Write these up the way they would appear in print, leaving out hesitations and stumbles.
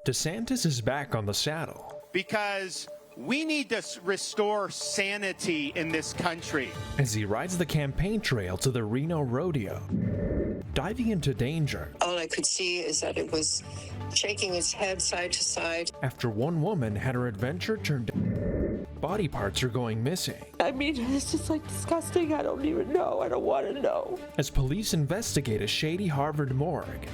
DeSantis is back on the saddle. Because we need to restore sanity in this country. As he rides the campaign trail to the Reno rodeo, diving into danger. All I could see is that it was shaking its head side to side. After one woman had her adventure turned body parts are going missing. I mean, it's just like disgusting. I don't even know. I don't want to know. As police investigate a shady Harvard morgue.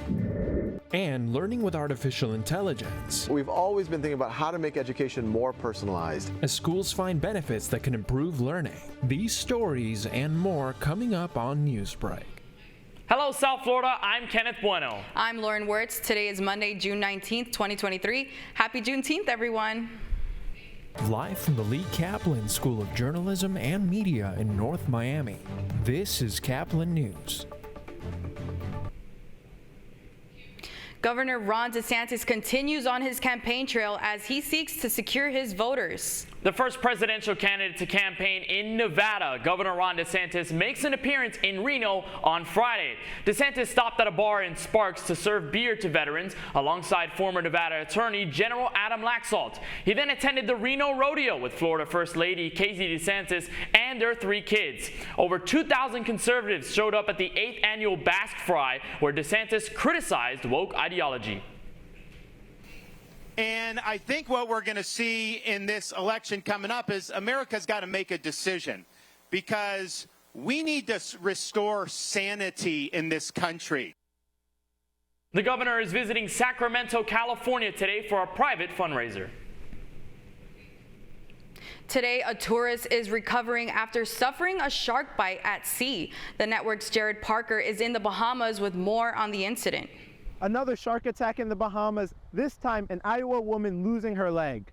And learning with artificial intelligence. We've always been thinking about how to make education more personalized. As schools find benefits that can improve learning. These stories and more coming up on Newsbreak. Hello, South Florida. I'm Kenneth Bueno. I'm Lauren Wirtz. Today is Monday, June 19th, 2023. Happy Juneteenth, everyone. Live from the Lee Caplin School of Journalism and Media in North Miami, this is Caplin News. Governor Ron DeSantis continues on his campaign trail as he seeks to secure his voters. The first presidential candidate to campaign in Nevada, Governor Ron DeSantis, makes an appearance in Reno on Friday. DeSantis stopped at a bar in Sparks to serve beer to veterans alongside former Nevada Attorney General Adam Laxalt. He then attended the Reno rodeo with Florida First Lady Casey DeSantis and their 3 kids. Over 2,000 conservatives showed up at the 8th annual Basque Fry, where DeSantis criticized woke ideology. And I think what we're going to see in this election coming up is America's got to make a decision, because we need to restore sanity in this country. The governor is visiting Sacramento, California today for a private fundraiser. Today, a tourist is recovering after suffering a shark bite at sea. The network's Jared Parker is in the Bahamas with more on the incident. Another shark attack in the Bahamas, this time an Iowa woman losing her leg.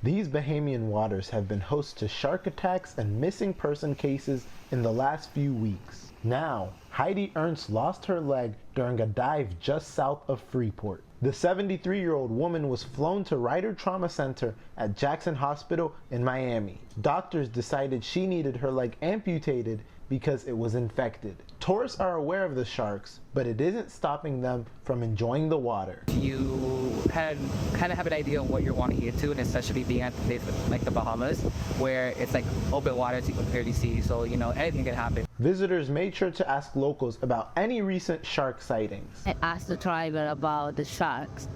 These Bahamian waters have been host to shark attacks and missing person cases in the last few weeks. Now, Heidi Ernst lost her leg during a dive just south of Freeport. The 73-year-old woman was flown to Ryder Trauma Center at Jackson Hospital in Miami. Doctors decided she needed her leg amputated because it was infected. Tourists are aware of the sharks, but it isn't stopping them from enjoying the water. You kind of have an idea of what you're wanting to get to, and especially being at places like the Bahamas, where it's like open water so you can clearly see, so you know anything can happen. Visitors made sure to ask locals about any recent shark sightings. I asked the driver about the sharks,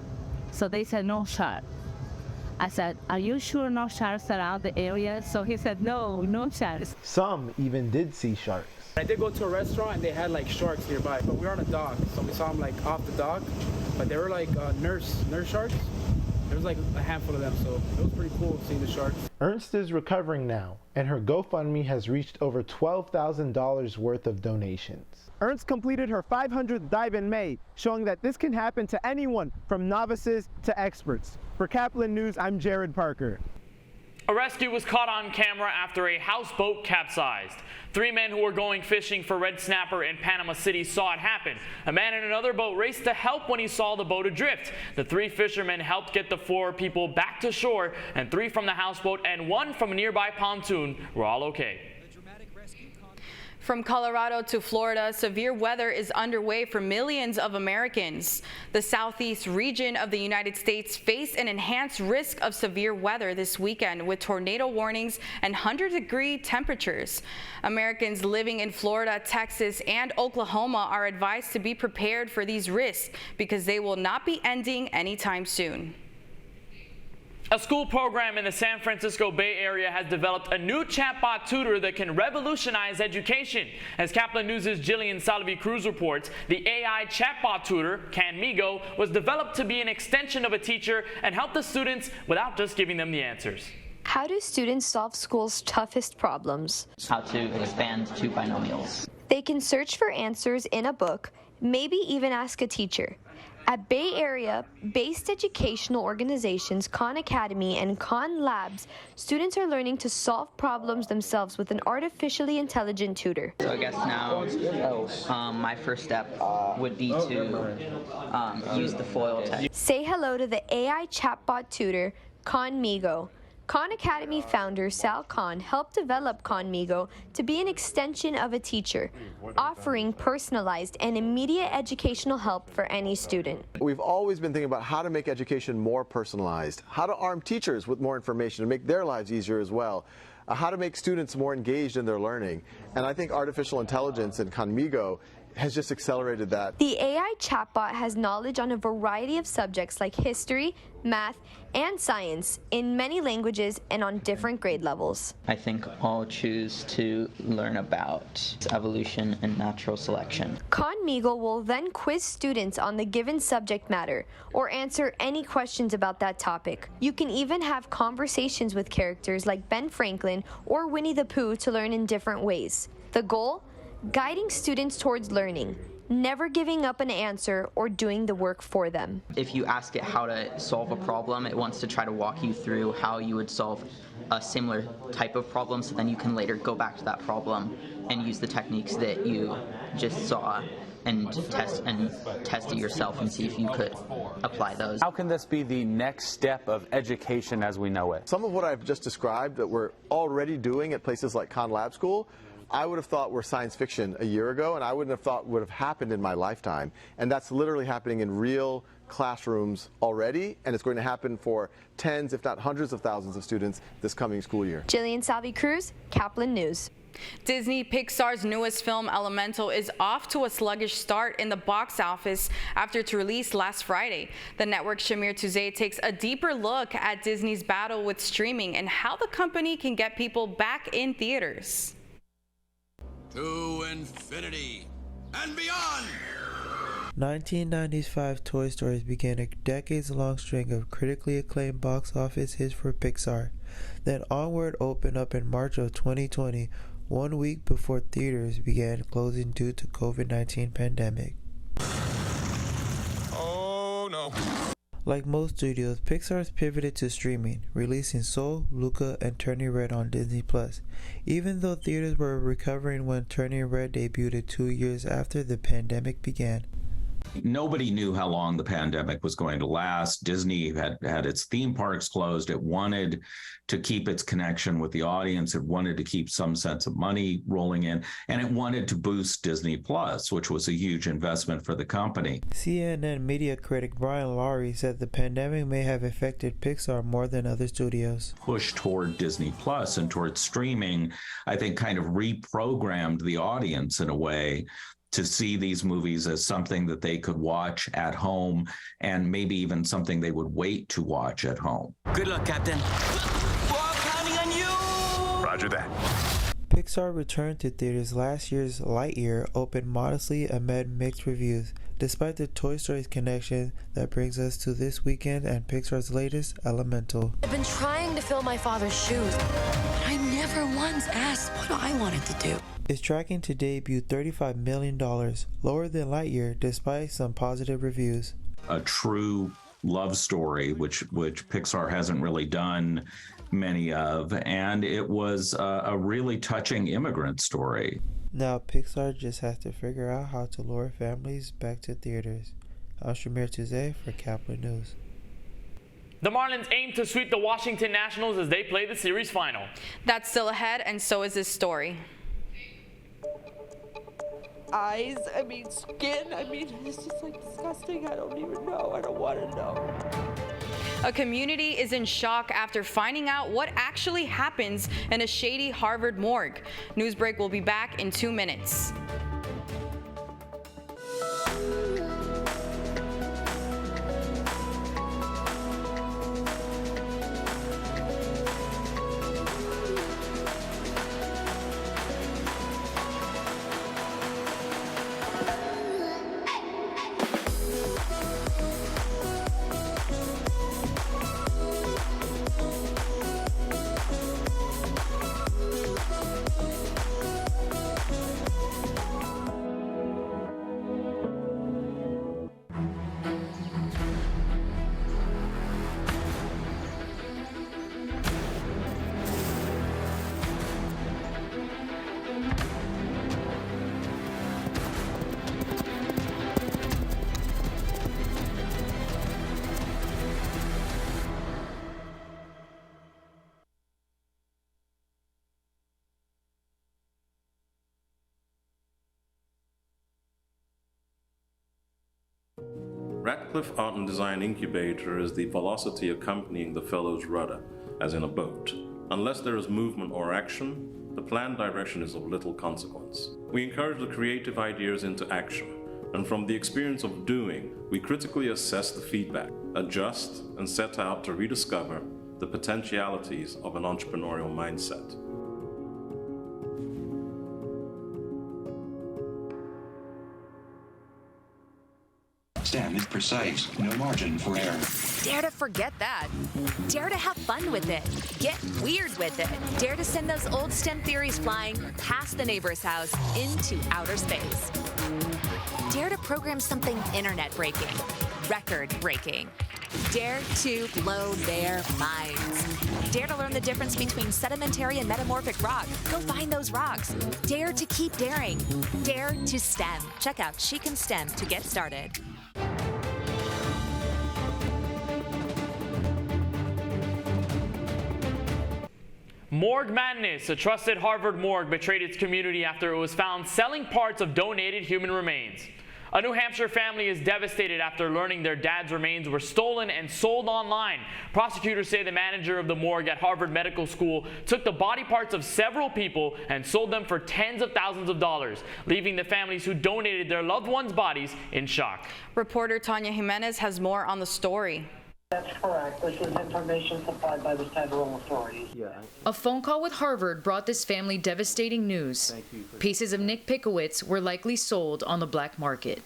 so they said no shark. I said, are you sure no sharks around the area? So he said, no sharks. Some even did see sharks. I did go to a restaurant and they had like sharks nearby, but we were on a dock, so we saw them like off the dock, but they were like nurse sharks. There was like a handful of them, so it was pretty cool seeing the sharks. Ernst is recovering now, and her GoFundMe has reached over $12,000 worth of donations. Ernst completed her 500th dive in May, showing that this can happen to anyone from novices to experts. For Caplin News, I'm Jared Parker. A rescue was caught on camera after a houseboat capsized. 3 men who were going fishing for red snapper in Panama City saw it happen. A man in another boat raced to help when he saw the boat adrift. The 3 fishermen helped get the 4 people back to shore, and 3 from the houseboat and 1 from a nearby pontoon were all okay. From Colorado to Florida, severe weather is underway for millions of Americans. The southeast region of the United States faced an enhanced risk of severe weather this weekend with tornado warnings and 100-degree temperatures. Americans living in Florida, Texas, and Oklahoma are advised to be prepared for these risks because they will not be ending anytime soon. A school program in the San Francisco Bay Area has developed a new chatbot tutor that can revolutionize education. As Caplin News' Jillian Salavi Cruz reports, the AI chatbot tutor, CanMigo, was developed to be an extension of a teacher and help the students without just giving them the answers. How do students solve school's toughest problems? How to expand 2 binomials. They can search for answers in a book, maybe even ask a teacher. At Bay Area-based educational organizations Khan Academy and Khan Labs, students are learning to solve problems themselves with an artificially intelligent tutor. So I guess now my first step would be to use the FOIL test. Say hello to the AI chatbot tutor, CanMigo. Khan Academy founder Sal Khan helped develop Khanmigo to be an extension of a teacher, offering personalized and immediate educational help for any student. We've always been thinking about how to make education more personalized, how to arm teachers with more information to make their lives easier as well, how to make students more engaged in their learning. And I think artificial intelligence and Khanmigo has just accelerated that. The AI chatbot has knowledge on a variety of subjects like history, math, and science in many languages and on different grade levels. I think I'll choose to learn about evolution and natural selection. Khanmigo will then quiz students on the given subject matter or answer any questions about that topic. You can even have conversations with characters like Ben Franklin or Winnie the Pooh to learn in different ways. The goal? Guiding students towards learning, never giving up an answer or doing the work for them. If you ask it how to solve a problem, it wants to try to walk you through how you would solve a similar type of problem, so then you can later go back to that problem and use the techniques that you just saw and test it yourself and see if you could apply those. How can this be the next step of education as we know it? Some of what I've just described that we're already doing at places like Khan Lab School, I would have thought were science fiction a year ago, and I wouldn't have thought would have happened in my lifetime. And that's literally happening in real classrooms already, and it's going to happen for tens, if not hundreds of thousands of students this coming school year. Jillian Salvi-Cruz, Caplin News. Disney Pixar's newest film, Elemental, is off to a sluggish start in the box office after its release last Friday. The network's Shamir Tuzay takes a deeper look at Disney's battle with streaming and how the company can get people back in theaters. To infinity and beyond! 1995 Toy Story began a decades-long string of critically acclaimed box office hits for Pixar. Then Onward opened up in March of 2020, 1 week before theaters began closing due to COVID-19 pandemic. Oh no. Like most studios, Pixar's pivoted to streaming, releasing Soul, Luca, and Turning Red on Disney+. Even though theaters were recovering when Turning Red debuted 2 years after the pandemic began. Nobody knew how long the pandemic was going to last. Disney had its theme parks closed. It wanted to keep its connection with the audience. It wanted to keep some sense of money rolling in, and it wanted to boost Disney Plus, which was a huge investment for the company. CNN media critic Brian Lowry said the pandemic may have affected Pixar more than other studios. Push toward Disney Plus and toward streaming, I think, kind of reprogrammed the audience in a way to see these movies as something that they could watch at home, and maybe even something they would wait to watch at home. Good luck, Captain. We're all counting on you! Roger that. Pixar returned to theaters last year's Lightyear opened modestly amid mixed reviews, despite the Toy Story's connection that brings us to this weekend and Pixar's latest, Elemental. I've been trying to fill my father's shoes, but I never once asked what I wanted to do. It's tracking to debut $35 million, lower than Lightyear despite some positive reviews. A true love story, which Pixar hasn't really done many of, and it was a really touching immigrant story. Now Pixar just has to figure out how to lure families back to theaters. I'm Shamir Tuzay for Caplin News. The Marlins aim to sweep the Washington Nationals as they play the series final. That's still ahead, and so is this story. Eyes, skin, it's just like disgusting. I don't even know. I don't want to know. A community is in shock after finding out what actually happens in a shady Harvard morgue. Newsbreak will be back in 2 minutes. Radcliffe Art and Design Incubator is the velocity accompanying the fellow's rudder, as in a boat. Unless there is movement or action, the planned direction is of little consequence. We encourage the creative ideas into action, and from the experience of doing, we critically assess the feedback, adjust, and set out to rediscover the potentialities of an entrepreneurial mindset. STEM is precise, no margin for error. Dare to forget that. Dare to have fun with it. Get weird with it. Dare to send those old STEM theories flying past the neighbor's house into outer space. Dare to program something internet-breaking, record-breaking. Dare to blow their minds. Dare to learn the difference between sedimentary and metamorphic rock. Go find those rocks. Dare to keep daring. Dare to STEM. Check out She Can STEM to get started. Morgue madness. A trusted Harvard morgue betrayed its community after it was found selling parts of donated human remains. A New Hampshire family is devastated after learning their dad's remains were stolen and sold online. Prosecutors say the manager of the morgue at Harvard Medical School took the body parts of several people and sold them for tens of thousands of dollars, leaving the families who donated their loved ones' bodies in shock. Reporter Tanya Jimenez has more on the story. That's correct. This is information supplied by the federal authorities. A phone call with Harvard brought this family devastating news. Pieces of Nick Pickowitz were likely sold on the black market.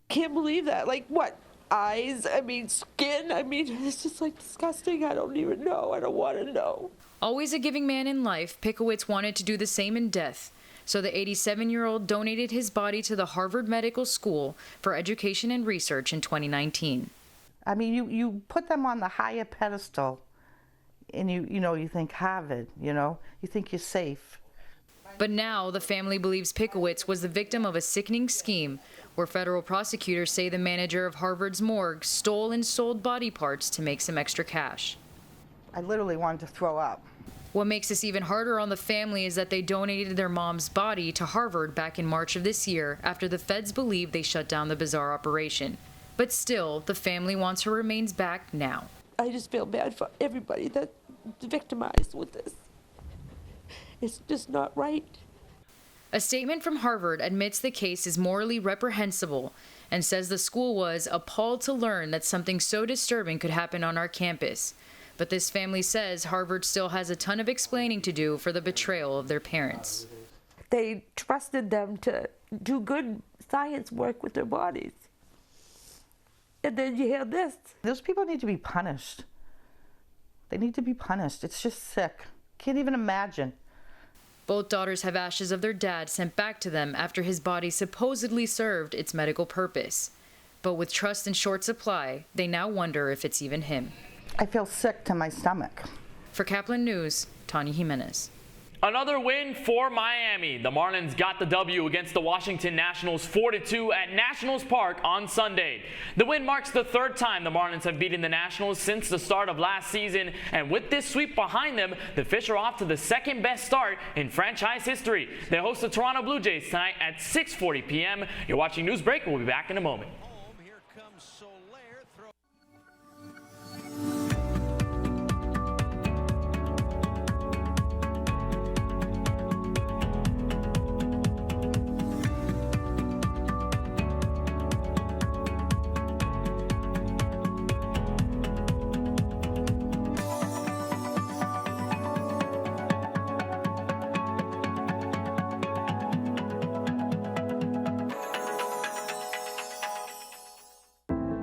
Can't believe that. Like what? Eyes, I mean skin, I mean it's just like disgusting. I don't even know. I don't want to know. Always a giving man in life, Pickowitz wanted to do the same in death. So the 87-year-old donated his body to the Harvard Medical School for education and research in 2019. I mean, you put them on the higher pedestal, and you think Harvard, you think you're safe. But now the family believes Pickowitz was the victim of a sickening scheme where federal prosecutors say the manager of Harvard's morgue stole and sold body parts to make some extra cash. I literally wanted to throw up. What makes this even harder on the family is that they donated their mom's body to Harvard back in March of this year after the feds believed they shut down the bizarre operation. But still, the family wants her remains back now. I just feel bad for everybody that's victimized with this. It's just not right. A statement from Harvard admits the case is morally reprehensible and says the school was appalled to learn that something so disturbing could happen on our campus. But this family says Harvard still has a ton of explaining to do for the betrayal of their parents. They trusted them to do good science work with their bodies. And then you hear this. Those people need to be punished. They need to be punished. It's just sick. Can't even imagine. Both daughters have ashes of their dad sent back to them after his body supposedly served its medical purpose. But with trust in short supply, they now wonder if it's even him. I feel sick to my stomach. For Caplin News, Tanya Jimenez. Another win for Miami. The Marlins got the W against the Washington Nationals 4-2 at Nationals Park on Sunday. The win marks the third time the Marlins have beaten the Nationals since the start of last season, and with this sweep behind them, the Fish are off to the second best start in franchise history. They host the Toronto Blue Jays tonight at 6:40 p.m. You're watching Newsbreak. We'll be back in a moment.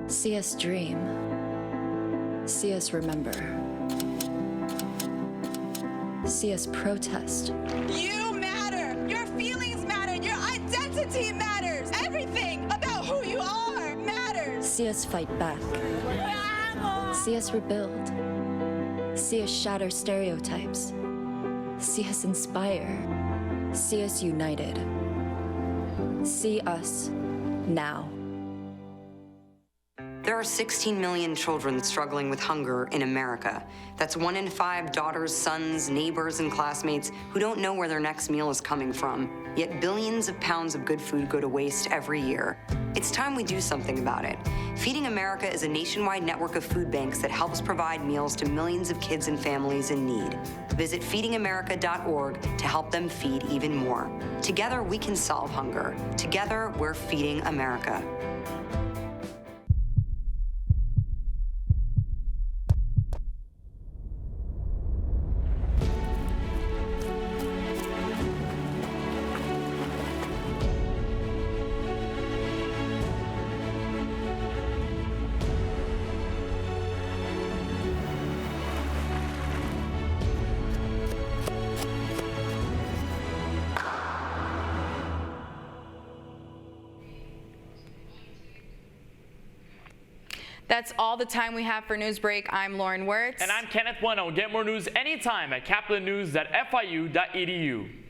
See us dream. See us remember. See us protest. You matter. Your feelings matter. Your identity matters. Everything about who you are matters. See us fight back. See us rebuild. See us shatter stereotypes. See us inspire. See us united. See us now. There are 16 million children struggling with hunger in America. That's 1 in 5 daughters, sons, neighbors, and classmates who don't know where their next meal is coming from. Yet billions of pounds of good food go to waste every year. It's time we do something about it. Feeding America is a nationwide network of food banks that helps provide meals to millions of kids and families in need. Visit feedingamerica.org to help them feed even more. Together, we can solve hunger. Together, we're feeding America. That's all the time we have for Newsbreak. I'm Lauren Wirtz. And I'm Kenneth Bueno. Get more news anytime at caplinnews.fiu.edu.